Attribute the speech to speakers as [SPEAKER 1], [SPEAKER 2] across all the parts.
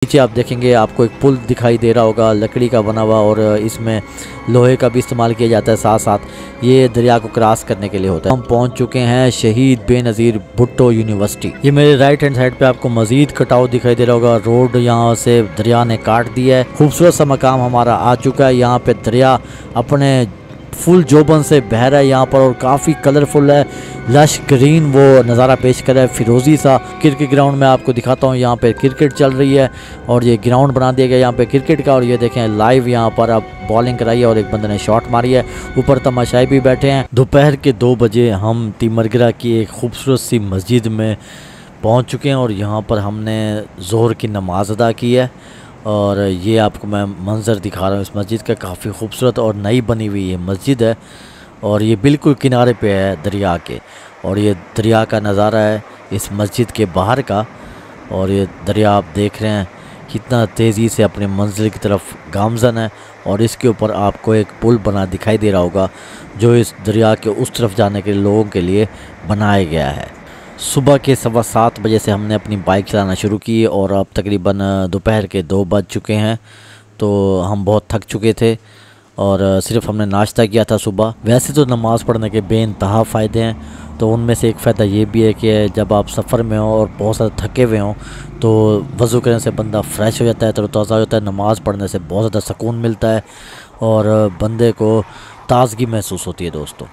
[SPEAKER 1] नीचे आप देखेंगे आपको एक पुल दिखाई दे रहा होगा लकड़ी का बना हुआ, और इसमें लोहे का भी इस्तेमाल किया जाता है। साथ साथ ये दरिया को क्रॉस करने के लिए होता है। हम पहुंच चुके हैं शहीद बेनज़ीर भुट्टो यूनिवर्सिटी। ये मेरे राइट हैंड साइड पे आपको मजीद कटाव दिखाई दे रहा होगा। रोड यहाँ से दरिया ने काट दिया है। खूबसूरत सा मकाम हमारा आ चुका है। यहाँ पे दरिया अपने फुल जोबन से बह रहा है यहाँ पर, और काफ़ी कलरफुल है, लश ग्रीन वो नज़ारा पेश कर रहा है, फिरोजी सा। क्रिकेट ग्राउंड में आपको दिखाता हूँ, यहाँ पे क्रिकेट चल रही है और ये ग्राउंड बना दिया गया यहाँ पे क्रिकेट का। और ये देखें लाइव यहाँ पर अब बॉलिंग कराई है और एक बंदे ने शॉट मारी है। ऊपर तमाशाई भी बैठे हैं। दोपहर के 2 बजे हम तिमरगरा की एक खूबसूरत सी मस्जिद में पहुँच चुके हैं और यहाँ पर हमने ज़ोहर की नमाज़ अदा की है। और ये आपको मैं मंज़र दिखा रहा हूँ इस मस्जिद का। काफ़ी खूबसूरत और नई बनी हुई ये मस्जिद है और ये बिल्कुल किनारे पे है दरिया के, और ये दरिया का नज़ारा है इस मस्जिद के बाहर का। और ये दरिया आप देख रहे हैं कितना तेज़ी से अपने मंजिल की तरफ गामज़न है, और इसके ऊपर आपको एक पुल बना दिखाई दे रहा होगा जो इस दरिया के उस तरफ जाने के लोगों के लिए बनाया गया है। सुबह के 7:15 बजे से हमने अपनी बाइक चलाना शुरू की और अब तकरीबन दोपहर के 2 बज चुके हैं। तो हम बहुत थक चुके थे और सिर्फ हमने नाश्ता किया था सुबह। वैसे तो नमाज़ पढ़ने के बेइंतहा फ़ायदे हैं, तो उनमें से एक फ़ायदा ये भी है कि जब आप सफ़र में हो और बहुत ज़्यादा थके हुए हों तो वज़ू करने से बंदा फ़्रेश हो जाता है, तरोताज़ा हो जाता है। नमाज़ पढ़ने से बहुत ज़्यादा सुकून मिलता है और बंदे को ताज़गी महसूस होती है दोस्तों।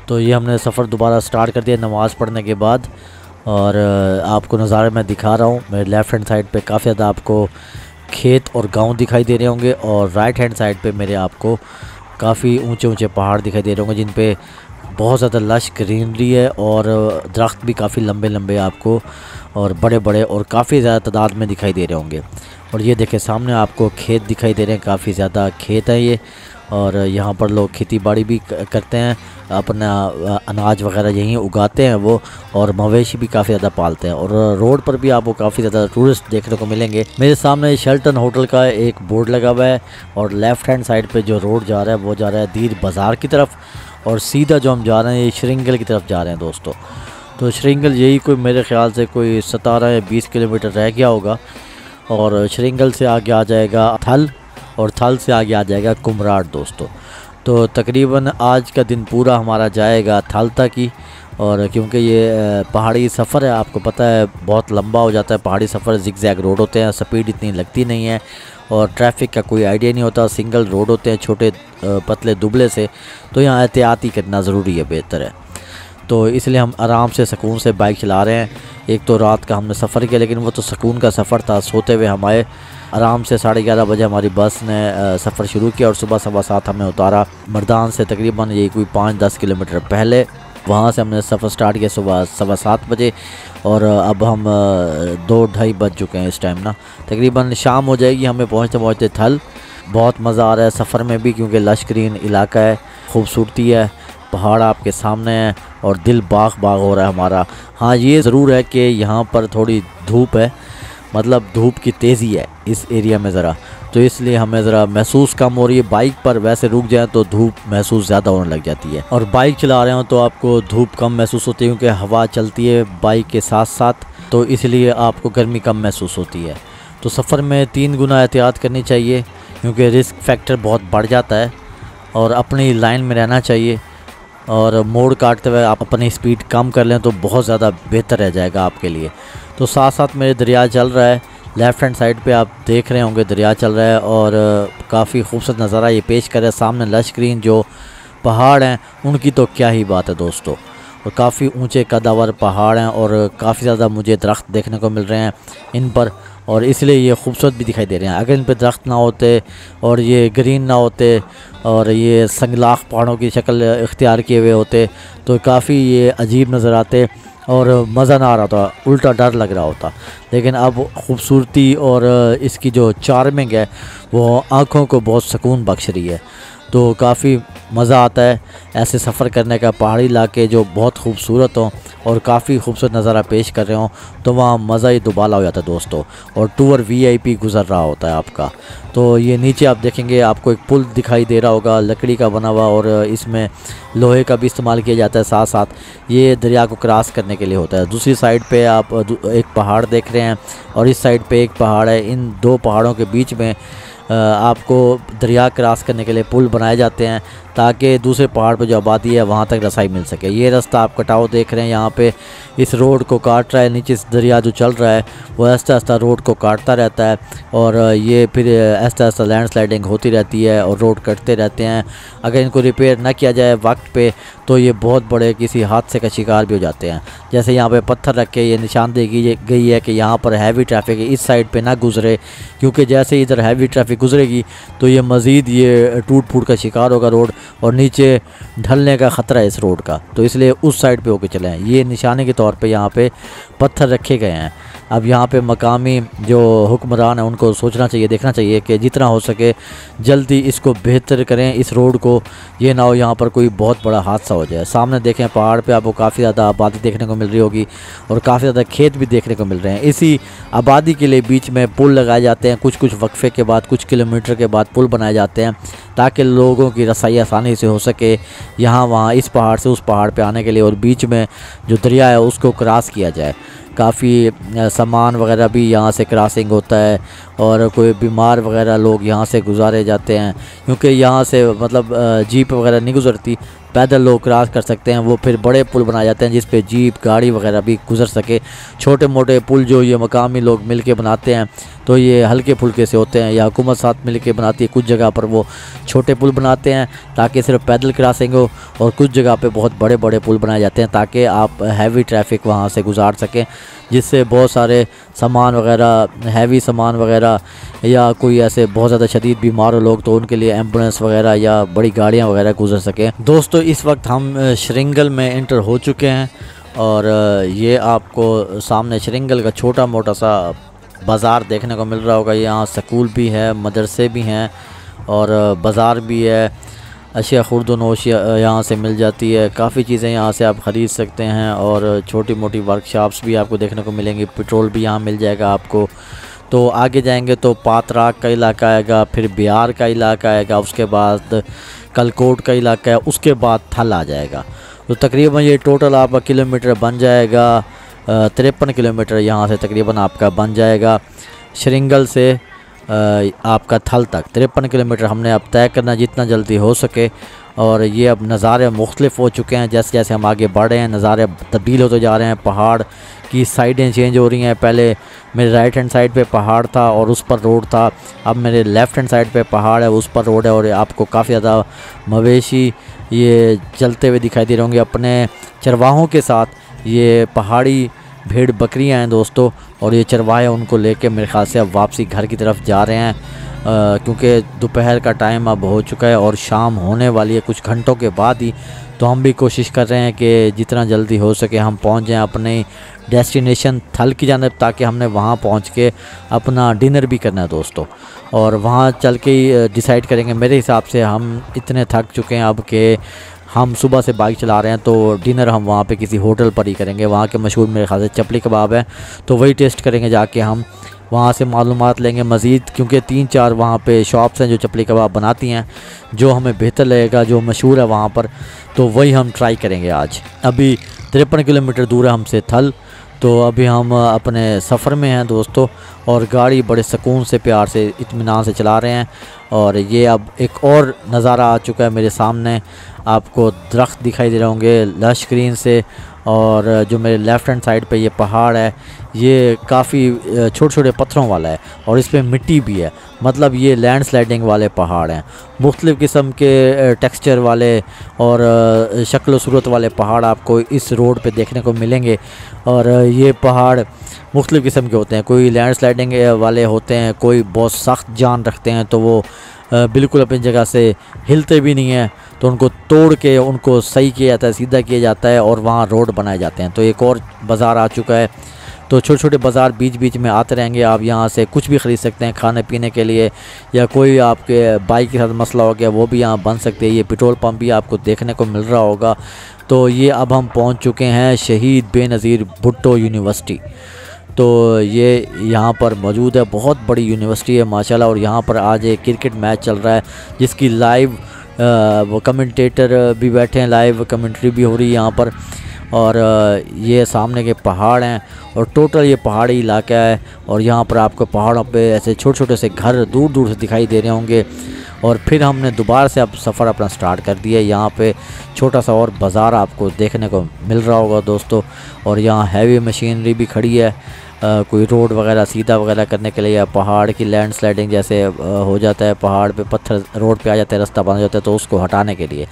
[SPEAKER 1] तो ये हमने सफ़र दोबारा स्टार्ट कर दिया नमाज़ पढ़ने के बाद, और आपको नज़ारे मैं दिखा रहा हूँ। मेरे लेफ़्ट हैंड साइड पे काफ़ी ज़्यादा आपको खेत और गांव दिखाई दे रहे होंगे, और राइट हैंड साइड पे मेरे आपको काफ़ी ऊंचे ऊंचे पहाड़ दिखाई दे रहे होंगे जिन पे बहुत ज़्यादा लश ग्रीनरी है, और दरख्त भी काफ़ी लंबे लंबे आपको और बड़े बड़े और काफ़ी ज़्यादा तादाद में दिखाई दे रहे होंगे। और ये देखें सामने आपको खेत दिखाई दे रहे हैं, काफ़ी ज़्यादा खेत है ये, और यहाँ पर लोग खेती बाड़ी भी करते हैं, अपना अनाज वगैरह यहीं उगाते हैं वो, और मवेशी भी काफ़ी ज़्यादा पालते हैं। और रोड पर भी आपको काफ़ी ज़्यादा टूरिस्ट देखने को मिलेंगे। मेरे सामने शेल्टन होटल का एक बोर्ड लगा हुआ है, और लेफ़्ट हैंड साइड पे जो रोड जा रहा है वो जा रहा है दीर बाज़ार की तरफ, और सीधा जो हम जा रहे हैं ये श्रृंगल की तरफ जा रहे हैं दोस्तों। तो श्रृंगल यही कोई मेरे ख़्याल से कोई 17 या 20 किलोमीटर रह गया होगा, और श्रृंगल से आगे आ जाएगा थल, और थल से आगे आ जाएगा कुमराट दोस्तों। तो तकरीबन आज का दिन पूरा हमारा जाएगा थल तक ही, और क्योंकि ये पहाड़ी सफ़र है, आपको पता है बहुत लंबा हो जाता है पहाड़ी सफ़र। ज़िगज़ैग रोड होते हैं, स्पीड इतनी लगती नहीं है, और ट्रैफिक का कोई आइडिया नहीं होता। सिंगल रोड होते हैं छोटे पतले दुबले से, तो यहाँ एहतियाती करना ज़रूरी है, बेहतर है। तो इसलिए हम आराम से सुकून से बाइक चला रहे हैं। एक तो रात का हमने सफ़र किया, लेकिन वो तो सुकून का सफ़र था, सोते हुए हम आए आराम से। 11:30 बजे हमारी बस ने सफ़र शुरू किया और सुबह 7:15 हमें उतारा मर्दान से, तकरीबन ये कोई 5-10 किलोमीटर पहले। वहाँ से हमने सफ़र स्टार्ट किया सुबह 7:15 बजे, और अब हम 2-2:30 बज चुके हैं इस टाइम ना। तकरीबन शाम हो जाएगी हमें पहुँचते पहुँचते थल। बहुत मज़ा आ रहा है सफ़र में भी, क्योंकि लश ग्रीन इलाका है, खूबसूरती है, पहाड़ आपके सामने है, और दिल बाग बाग हो रहा है हमारा। हाँ ये ज़रूर है कि यहाँ पर थोड़ी धूप है, मतलब धूप की तेज़ी है इस एरिया में ज़रा, तो इसलिए हमें ज़रा महसूस कम हो रही है। बाइक पर वैसे रुक जाए तो धूप महसूस ज़्यादा होने लग जाती है, और बाइक चला रहे हो तो आपको धूप कम महसूस होती है, क्योंकि हवा चलती है बाइक के साथ साथ, तो इसलिए आपको गर्मी कम महसूस होती है। तो सफ़र में 3 गुना एहतियात करनी चाहिए, क्योंकि रिस्क फैक्टर बहुत बढ़ जाता है, और अपनी लाइन में रहना चाहिए, और मोड़ काटते हुए आप अपनी स्पीड कम कर लें तो बहुत ज़्यादा बेहतर रह जाएगा आपके लिए। तो साथ साथ मेरे दरिया चल रहा है, लेफ़्ट हैंड साइड पे आप देख रहे होंगे दरिया चल रहा है, और काफ़ी खूबसूरत नज़ारा ये पेश कर रहा है। सामने लश ग्रीन जो पहाड़ हैं उनकी तो क्या ही बात है दोस्तों, और काफ़ी ऊंचे कदावर पहाड़ हैं, और काफ़ी ज़्यादा मुझे दरख्त देखने को मिल रहे हैं इन पर, और इसलिए ये खूबसूरत भी दिखाई दे रहे हैं। अगर इन पर दरख्त ना होते और ये ग्रीन ना होते और ये संगलाख पहाड़ों की शक्ल इख्तियार किए हुए होते तो काफ़ी ये अजीब नज़र आते और मज़ा ना आ रहा था, उल्टा डर लग रहा होता। लेकिन अब खूबसूरती और इसकी जो चार्मिंग है वो आँखों को बहुत सुकून बख्श रही है। तो काफ़ी मज़ा आता है ऐसे सफ़र करने का। पहाड़ी इलाके जो बहुत खूबसूरत हों और काफ़ी खूबसूरत नज़ारा पेश कर रहे हों तो वहाँ मज़ा ही दुबाला हो जाता है दोस्तों। और टूर VIP गुज़र रहा होता है आपका। तो ये नीचे आप देखेंगे आपको एक पुल दिखाई दे रहा होगा लकड़ी का बना हुआ, और इसमें लोहे का भी इस्तेमाल किया जाता है। साथ साथ ये दरिया को क्रॉस करने के लिए होता है। दूसरी साइड पे आप एक पहाड़ देख रहे हैं और इस साइड पे एक पहाड़ है। इन दो पहाड़ों के बीच में आपको दरिया क्रॉस करने के लिए पुल बनाए जाते हैं ताकि दूसरे पहाड़ पर जो आबादी है वहाँ तक रसाई मिल सके। ये रास्ता आप कटाव देख रहे हैं, यहाँ पे इस रोड को काट रहा है। नीचे से दरिया जो चल रहा है वो आहिस्ता आहिस्ता रोड को काटता रहता है और ये फिर आहिस्ता आहिस्ता लैंडस्लाइडिंग होती रहती है और रोड कटते रहते हैं। अगर इनको रिपेयर ना किया जाए वक्त पे तो ये बहुत बड़े किसी हादसे का शिकार भी हो जाते हैं। जैसे यहाँ पे पत्थर रख के ये निशानदेही की गई है कि यहाँ पर हैवी ट्रैफिक इस साइड पे ना गुजरे, क्योंकि जैसे इधर हैवी ट्रैफिक गुजरेगी तो ये मज़ीद ये टूट फूट का शिकार होगा रोड और नीचे ढलने का ख़तरा है इस रोड का। तो इसलिए उस साइड पे होके चलें। ये निशाने के तौर पे यहाँ पे पत्थर रखे गए हैं। अब यहाँ पे मकामी जो हुक्मरान है उनको सोचना चाहिए, देखना चाहिए कि जितना हो सके जल्दी इसको बेहतर करें इस रोड को, ये ना हो यहाँ पर कोई बहुत बड़ा हादसा हो जाए। सामने देखें पहाड़ पे आपको काफ़ी ज़्यादा आबादी देखने को मिल रही होगी और काफ़ी ज़्यादा खेत भी देखने को मिल रहे हैं। इसी आबादी के लिए बीच में पुल लगाए जाते हैं। कुछ कुछ वक्फे के बाद, कुछ किलोमीटर के बाद पुल बनाए जाते हैं ताकि लोगों की रसाई आसानी से हो सके यहाँ वहाँ, इस पहाड़ से उस पहाड़ पे आने के लिए। और बीच में जो दरिया है उसको क्रॉस किया जाए। काफ़ी सामान वगैरह भी यहाँ से क्रॉसिंग होता है और कोई बीमार वगैरह लोग यहाँ से गुजारे जाते हैं, क्योंकि यहाँ से मतलब जीप वगैरह नहीं गुजरती, पैदल लोग क्रॉस कर सकते हैं। वो फिर बड़े पुल बनाए जाते हैं जिस पे जीप गाड़ी वगैरह भी गुजर सके। छोटे मोटे पुल जो ये मकामी लोग मिल के बनाते हैं तो ये हल्के फुल्के से होते हैं, या हुकूमत साथ मिल के बनाती है। कुछ जगह पर वो छोटे पुल बनाते हैं ताकि सिर्फ पैदल क्रॉसिंग हो, और कुछ जगह पे बहुत बड़े बड़े पुल बनाए जाते हैं ताकि आप हैवी ट्रैफिक वहाँ से गुजार सकें, जिससे बहुत सारे सामान वगैरह, हैवी सामान वगैरह, या कोई ऐसे बहुत ज़्यादा शदीद बीमार हो लोग तो उनके लिए एम्बुलेंस वगैरह या बड़ी गाड़ियाँ वगैरह गुजर सकें। दोस्तों इस वक्त हम श्रृंगल में इंटर हो चुके हैं और ये आपको सामने श्रृंगल का छोटा मोटा सा बाज़ार देखने को मिल रहा होगा। यहाँ स्कूल भी है, मदरसे भी हैं और बाज़ार भी है। अशिया खुर्दनोश यहाँ से मिल जाती है। काफ़ी चीज़ें यहाँ से आप ख़रीद सकते हैं और छोटी मोटी वर्कशॉप्स भी आपको देखने को मिलेंगी। पेट्रोल भी यहाँ मिल जाएगा आपको। तो आगे जाएंगे तो पातराक का इलाका आएगा, फिर बिहार का इलाका आएगा, उसके बाद कलकोट का इलाका है, उसके बाद थल आ जाएगा। तो तकरीबन ये टोटल आपका किलोमीटर बन जाएगा 53 किलोमीटर यहाँ से तकरीबन आपका बन जाएगा श्रृंगल से आपका थल तक। 53 किलोमीटर हमने अब तय करना जितना जल्दी हो सके। और ये अब नज़ारे मुख्तलिफ हो चुके हैं, जैसे जैसे हम आगे बढ़ रहे हैं नज़ारे तब्दील होते जा रहे हैं। पहाड़ की साइडें चेंज हो रही हैं। पहले मेरे राइट हैंड साइड पे पहाड़ था और उस पर रोड था, अब मेरे लेफ़्ट हैंड साइड पे पहाड़ है, उस पर रोड है। और आपको काफ़ी ज़्यादा मवेशी ये चलते हुए दिखाई दे रहे होंगे अपने चरवाहों के साथ। ये पहाड़ी भेड़ बकरियां हैं दोस्तों, और ये चरवाहे उनको लेके मेरे ख्याल से अब वापसी घर की तरफ जा रहे हैं, क्योंकि दोपहर का टाइम अब हो चुका है और शाम होने वाली है कुछ घंटों के बाद ही। तो हम भी कोशिश कर रहे हैं कि जितना जल्दी हो सके हम पहुंच जाएं अपने डेस्टिनेशन थल की जानिब, ताकि हमने वहां पहुंच के अपना डिनर भी करना है दोस्तों। और वहां चल के ही डिसाइड करेंगे। मेरे हिसाब से हम इतने थक चुके हैं अब कि हम सुबह से बाइक चला रहे हैं, तो डिनर हम वहाँ पे किसी होटल पर ही करेंगे। वहाँ के मशहूर मेरे ख्याल से चपली कबाब है, तो वही टेस्ट करेंगे जाके। हम वहाँ से मालूमात लेंगे मज़ीद, क्योंकि 3-4 वहाँ पे शॉप्स हैं जो चपली कबाब बनाती हैं, जो हमें बेहतर लगेगा, जो मशहूर है वहाँ पर, तो वही हम ट्राई करेंगे आज। अभी 53 किलोमीटर दूर है हमसे थल, तो अभी हम अपने सफ़र में हैं दोस्तों, और गाड़ी बड़े सुकून से, प्यार से, इत्मीनान से चला रहे हैं। और ये अब एक और नज़ारा आ चुका है मेरे सामने, आपको दरख्त दिखाई दे रहे होंगे लश ग्रीन से। और जो मेरे लेफ़्ट हैंड साइड पे ये पहाड़ है, ये काफ़ी छोटे छोटे पत्थरों वाला है और इस पर मिट्टी भी है, मतलब ये लैंड स्लाइडिंग वाले पहाड़ हैं। मुख्तलिफ़ किस्म के टेक्सचर वाले और शक्ल सूरत वाले पहाड़ आपको इस रोड पे देखने को मिलेंगे। और ये पहाड़ मुख्तलिफ़ किस्म के होते हैं, कोई लैंड स्लाइडिंग वाले होते हैं, कोई बहुत सख्त जान रखते हैं, तो वो बिल्कुल अपनी जगह से हिलते भी नहीं हैं, तो उनको तोड़ के उनको सही किया जाता है, सीधा किया जाता है और वहाँ रोड बनाए जाते हैं। तो एक और बाज़ार आ चुका है, तो छोटे छोटे बाज़ार बीच बीच में आते रहेंगे। आप यहाँ से कुछ भी ख़रीद सकते हैं खाने पीने के लिए, या कोई आपके बाइक के साथ मसला हो गया वो भी यहाँ बन सकते हैं। ये पेट्रोल पंप भी आपको देखने को मिल रहा होगा। तो ये अब हम पहुँच चुके हैं शहीद बेनज़ीर भुट्टो यूनिवर्सिटी। तो ये यहाँ पर मौजूद है, बहुत बड़ी यूनिवर्सिटी है माशाल्लाह। और यहाँ पर आज एक क्रिकेट मैच चल रहा है जिसकी लाइव वो कमेंटेटर भी बैठे हैं, लाइव कमेंट्री भी हो रही है यहाँ पर। और ये सामने के पहाड़ हैं और टोटल ये पहाड़ी इलाका है। और यहाँ पर आपको पहाड़ों पे ऐसे छोटे छोटे से घर दूर दूर से दिखाई दे रहे होंगे। और फिर हमने दोबारा से अब सफ़र अपना स्टार्ट कर दिया। यहाँ पे छोटा सा और बाज़ार आपको देखने को मिल रहा होगा दोस्तों। और यहाँ हैवी मशीनरी भी खड़ी है, कोई रोड वगैरह सीधा वगैरह करने के लिए, या पहाड़ की लैंड स्लाइडिंग जैसे हो जाता है, पहाड़ पे पत्थर रोड पे आ जाते हैं, रास्ता बन जाता है, तो उसको हटाने के लिए।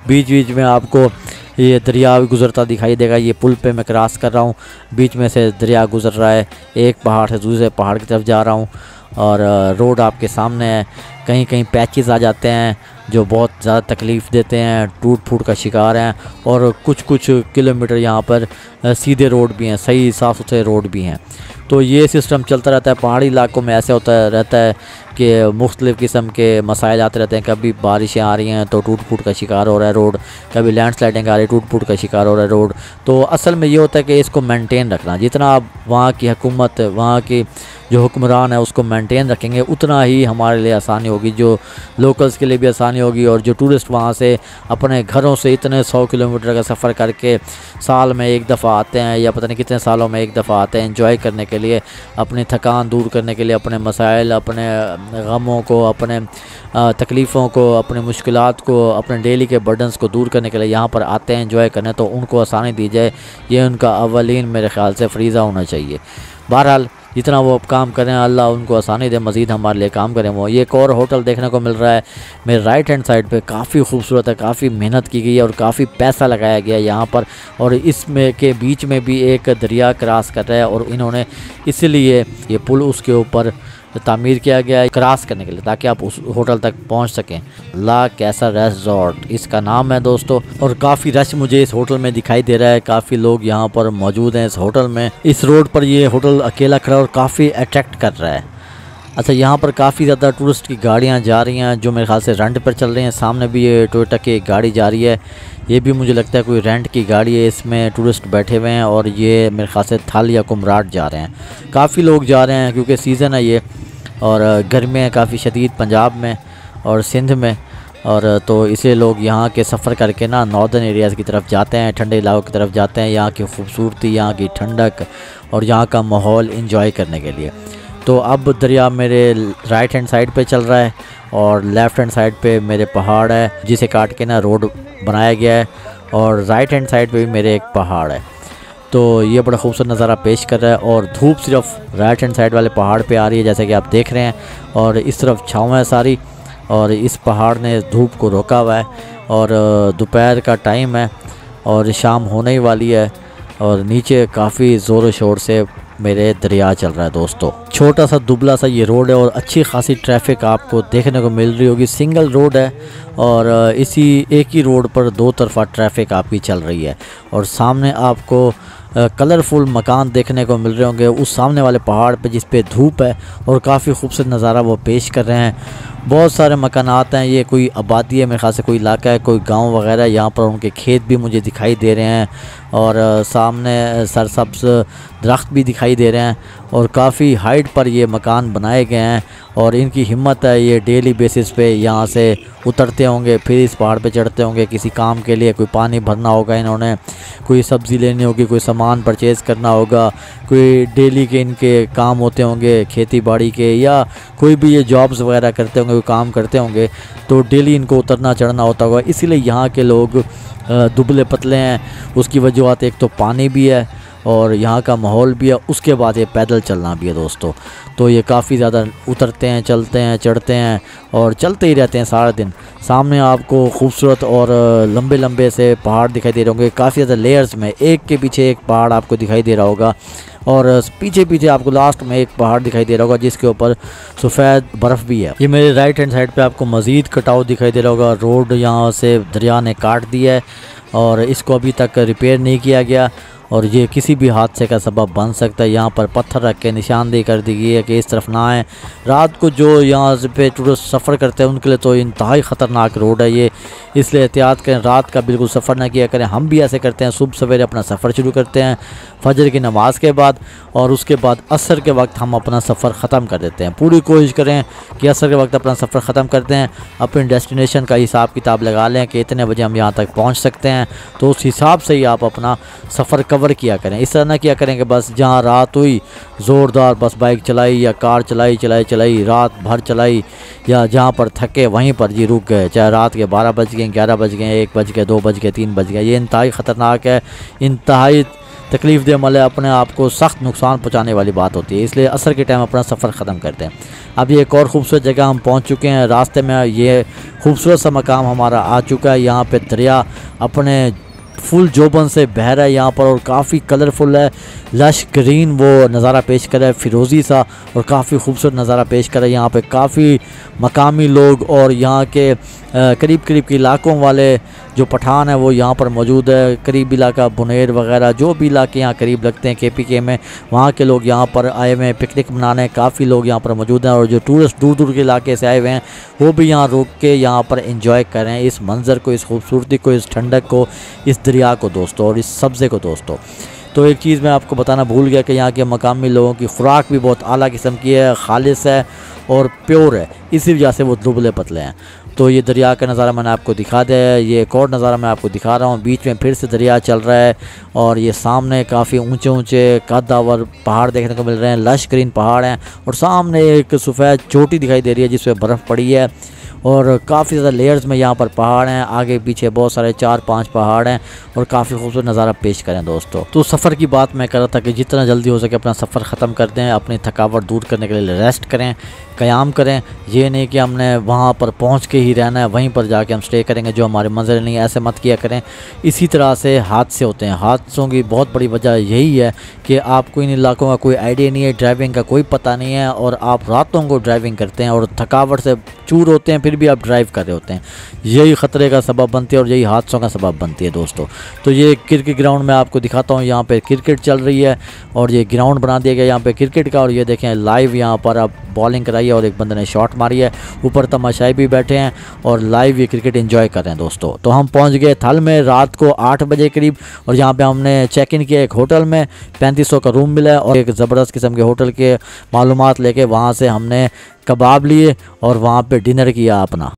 [SPEAKER 1] बीच बीच में आपको ये दरिया भी गुज़रता दिखाई देगा। ये पुल पे मैं क्रॉस कर रहा हूँ, बीच में से दरिया गुज़र रहा है, एक पहाड़ से दूसरे पहाड़ की तरफ जा रहा हूँ। और रोड आपके सामने है। कहीं कहीं पैचेस आ जाते हैं जो बहुत ज़्यादा तकलीफ़ देते हैं, टूट फूट का शिकार हैं। और कुछ कुछ किलोमीटर यहाँ पर सीधे रोड भी हैं, सही साफ़ सुथरे रोड भी हैं। तो ये सिस्टम चलता रहता है। पहाड़ी इलाकों में ऐसे होता रहता है कि मुख्तलिफ़ किस्म के मसाइल आते रहते हैं। कभी बारिशें आ रही हैं तो टूट फूट का शिकार हो रहा है रोड, कभी लैंड स्लाइडिंग आ रही है, टूट फूट का शिकार हो रहा है रोड। तो असल में ये होता है कि इसको मेंटेन रखना, जितना आप वहाँ की हुकूमत, वहाँ की जो हुक्मरान है उसको मेंटेन रखेंगे, उतना ही हमारे लिए आसानी होगी, जो लोकल्स के लिए भी आसानी होगी। और जो टूरिस्ट वहाँ से अपने घरों से इतने 100 किलोमीटर का सफ़र करके साल में एक दफ़ा आते हैं, या पता नहीं कितने सालों में एक दफ़ा आते हैं एंजॉय करने के लिए, अपनी थकान दूर करने के लिए, अपने मसाइल, अपने गमों को, अपने तकलीफ़ों को, अपने मुश्किलात को, अपने डेली के बर्डन्स को दूर करने के लिए यहाँ पर आते हैं एंजॉय करने। तो उनको आसानी दी जाए, ये उनका अवलीन मेरे ख़्याल से फ़रीज़ा होना चाहिए। बहरहाल जितना वो अब काम करें, अल्लाह उनको आसानी दे, मज़ीद हमारे लिए काम करें वो। ये एक और होटल देखने को मिल रहा है मेरे राइट हैंड साइड पे, काफ़ी खूबसूरत है, काफ़ी मेहनत की गई है और काफ़ी पैसा लगाया गया है यहाँ पर। और इसमें के बीच में भी एक दरिया क्रॉस कर रहा है और इन्होंने इसलिए ये पुल उसके ऊपर तामीर किया गया है क्रॉस करने के लिए, ताकि आप उस होटल तक पहुंच सकें। ला कैसा रिजॉर्ट इसका नाम है दोस्तों। और काफ़ी रश मुझे इस होटल में दिखाई दे रहा है, काफ़ी लोग यहाँ पर मौजूद हैं इस होटल में। इस रोड पर ये होटल अकेला खड़ा और काफ़ी अट्रैक्ट कर रहा है। अच्छा, यहाँ पर काफ़ी ज़्यादा टूरिस्ट की गाड़ियाँ जा रही हैं जो मेरे ख्याल से रेंट पर चल रही हैं। सामने भी ये टोयोटा की एक गाड़ी जा रही है, ये भी मुझे लगता है कोई रेंट की गाड़ी है, इसमें टूरिस्ट बैठे हुए हैं। और ये मेरे ख्याल से थल या कुमराट जा रहे हैं। काफ़ी लोग जा रहे हैं क्योंकि सीज़न है ये, और गर्मियाँ काफ़ी शदीद पंजाब में और सिंध में। और तो इसलिए लोग यहाँ के सफ़र करके ना नॉर्दर्न एरियाज़ की तरफ जाते हैं, ठंडे इलाकों की तरफ जाते हैं, यहाँ की खूबसूरती, यहाँ की ठंडक और यहाँ का माहौल इंजॉय करने के लिए। तो अब दरिया मेरे राइट हैंड साइड पे चल रहा है और लेफ़्ट हैंड साइड पे मेरे पहाड़ है जिसे काट के ना रोड बनाया गया है, और राइट हैंड साइड पे भी मेरे एक पहाड़ है। तो ये बड़ा खूबसूरत नज़ारा पेश कर रहा है। और धूप सिर्फ राइट हैंड साइड वाले पहाड़ पे आ रही है जैसे कि आप देख रहे हैं, और इस तरफ छाँव है सारी, और इस पहाड़ ने धूप को रोका हुआ है। और दोपहर का टाइम है और शाम होने ही वाली है, और नीचे काफ़ी ज़ोर शोर से मेरे दरिया चल रहा है दोस्तों। छोटा सा दुबला सा ये रोड है और अच्छी खासी ट्रैफिक आपको देखने को मिल रही होगी। सिंगल रोड है और इसी एक ही रोड पर दो तरफा ट्रैफिक आपकी चल रही है। और सामने आपको कलरफुल मकान देखने को मिल रहे होंगे उस सामने वाले पहाड़ पे जिस पे धूप है, और काफ़ी खूबसूरत नज़ारा वो पेश कर रहे हैं। बहुत सारे मकानात हैं, ये कोई आबादी है मेरे ख्याल से, कोई इलाका है, कोई गांव वगैरह। यहाँ पर उनके खेत भी मुझे दिखाई दे रहे हैं, और सामने सरसब्ज़ दरख्त भी दिखाई दे रहे हैं, और काफ़ी हाइट पर ये मकान बनाए गए हैं। और इनकी हिम्मत है, ये डेली बेसिस पे यहाँ से उतरते होंगे, फिर इस पहाड़ पे चढ़ते होंगे किसी काम के लिए। कोई पानी भरना होगा इन्होंने, कोई सब्ज़ी लेनी होगी, कोई सामान परचेज़ करना होगा, कोई डेली के इनके काम होते होंगे खेती बाड़ी के, या कोई भी ये जॉब्स वगैरह करते होंगे, कोई काम करते होंगे, तो डेली इनको उतरना चढ़ना होता होगा। इसीलिए यहाँ के लोग दुबले पतले हैं। उसकी वजूहत एक तो पानी भी है और यहाँ का माहौल भी है, उसके बाद ये पैदल चलना भी है दोस्तों। तो ये काफ़ी ज़्यादा उतरते हैं, चलते हैं, चढ़ते हैं और चलते ही रहते हैं सारा दिन। सामने आपको खूबसूरत और लंबे लंबे से पहाड़ दिखाई दे रहे होंगे, काफ़ी ज़्यादा लेयर्स में, एक के पीछे एक पहाड़ आपको दिखाई दे रहा होगा। और पीछे पीछे आपको लास्ट में एक पहाड़ दिखाई दे रहा होगा जिसके ऊपर सफ़ेद बर्फ़ भी है। ये मेरे राइट हैंड साइड पे आपको मज़ीद कटाव दिखाई दे रहा होगा। रोड यहाँ से दरिया ने काट दिया है और इसको अभी तक रिपेयर नहीं किया गया, और ये किसी भी हादसे का सबब बन सकता है। यहाँ पर पत्थर रख के निशानदेही कर दी गई है कि इस तरफ ना आए। रात को जो यहाँ पे टूरिस्ट सफ़र करते हैं उनके लिए तो इंतहाई ख़तरनाक रोड है ये, इसलिए एहतियात करें, रात का बिल्कुल सफ़र ना किया करें। हम भी ऐसे करते हैं, सुबह सवेरे अपना सफ़र शुरू करते हैं फजर की नमाज़ के बाद, और उसके बाद असर के वक्त हम अपना सफ़र ख़त्म कर देते हैं। पूरी कोशिश करें कि असर के वक्त अपना सफ़र ख़त्म करते हैं। अपने डेस्टिनेशन का हिसाब किताब लगा लें कि इतने बजे हम यहाँ तक पहुँच सकते हैं, तो उस हिसाब से ही आप अपना सफ़र कवर किया करें। इस तरह ना किया करें कि बस जहाँ रात हुई ज़ोरदार बस बाइक चलाई या कार चलाई रात भर चलाई, या जहाँ पर थके वहीं पर जी रुक गए, चाहे रात के 12 बज गए, 11 बज गए, 1 बज गए, 2 बज गए, 3 बज गए। ये इंतहाई ख़तरनाक है, इंतहाई तकलीफ़ दे अमल है, अपने आप को सख्त नुकसान पहुँचाने वाली बात होती है। इसलिए असर के टाइम अपना सफ़र ख़त्म करते हैं। अब ये एक और ख़ूबसूरत जगह हम पहुँच चुके हैं। रास्ते में ये खूबसूरत सा मकाम हमारा आ चुका है। यहाँ पे दरिया अपने फुल जोबन से बह रहा है यहाँ पर, और काफ़ी कलरफुल है, लश ग्रीन वो नज़ारा पेश कर रहा है, फिरोज़ी सा, और काफ़ी खूबसूरत नज़ारा पेश कर रहा है। यहाँ पे काफ़ी मकामी लोग और यहाँ के करीब के इलाकों वाले जो पठान है वो यहाँ पर मौजूद है। करीब इलाका बुनेर वगैरह जो भी इलाके यहाँ करीब लगते हैं KPK में, वहाँ के लोग यहाँ पर आए हुए हैं पिकनिक मनाने। काफ़ी लोग यहाँ पर मौजूद हैं, और जो टूरिस्ट दूर के इलाके से आए हुए हैं वो भी यहाँ रुक के यहाँ पर एंजॉय करें इस मंज़र को, इस खूबसूरती को, इस ठंडक को, इस दरिया को दोस्तों, और इस सब्ज़े को दोस्तों। तो एक चीज़ मैं आपको बताना भूल गया कि यहाँ के मकामी लोगों की खुराक भी बहुत आला किस्म की है, खालिस है और प्योर है, इसी वजह से वो दुबले पतले हैं। तो ये दरिया का नज़ारा मैंने आपको दिखा दिया है। ये एक और नज़ारा मैं आपको दिखा रहा हूँ, बीच में फिर से दरिया चल रहा है, और ये सामने काफ़ी ऊंचे कद्दावर पहाड़ देखने को मिल रहे हैं, लश ग्रीन पहाड़ हैं, और सामने एक सफ़ेद चोटी दिखाई दे रही है जिस पर बर्फ़ पड़ी है, और काफ़ी ज़्यादा लेयर्स में यहाँ पर पहाड़ हैं, आगे पीछे बहुत सारे 4-5 पहाड़ हैं, और काफ़ी खूबसूरत नज़ारा पेश करें दोस्तों। तो सफ़र की बात मैं कर रहा था कि जितना जल्दी हो सके अपना सफ़र ख़त्म कर दें, अपनी थकावट दूर करने के लिए रेस्ट करें, क़याम करें। ये नहीं कि हमने वहाँ पर पहुँच के ही रहना है, वहीं पर जाके हम स्टे करेंगे जो हमारे मंज़िल नहीं है, ऐसे मत किया करें। इसी तरह से हादसे होते हैं। हादसों की बहुत बड़ी वजह यही है कि आपको इन इलाकों का कोई आइडिया नहीं है, ड्राइविंग का कोई पता नहीं है, और आप रातों को ड्राइविंग करते हैं और थकावट से चूर होते हैं, फिर भी आप ड्राइव कर रहे होते हैं। यही ख़तरे का सबब बनती है और यही हादसों का सबब बनती है दोस्तों। तो ये क्रिकेट ग्राउंड में आपको दिखाता हूँ, यहाँ पे क्रिकेट चल रही है, और ये ग्राउंड बना दिया गया यहाँ पे क्रिकेट का, और ये देखें लाइव यहाँ पर अब बॉलिंग कराई है और एक बंदे ने शॉट मारी है, ऊपर तमाशाई भी बैठे हैं और लाइव ये क्रिकेट एंजॉय कर रहे हैं दोस्तों। तो हम पहुँच गए थल में रात को 8 बजे करीब, और यहाँ पे हमने चेक इन किया एक होटल में, 3500 का रूम मिला, और एक ज़बरदस्त किस्म के होटल के मालूमात लेके वहाँ से हमने कबाब लिए और वहाँ पे डिनर किया अपना।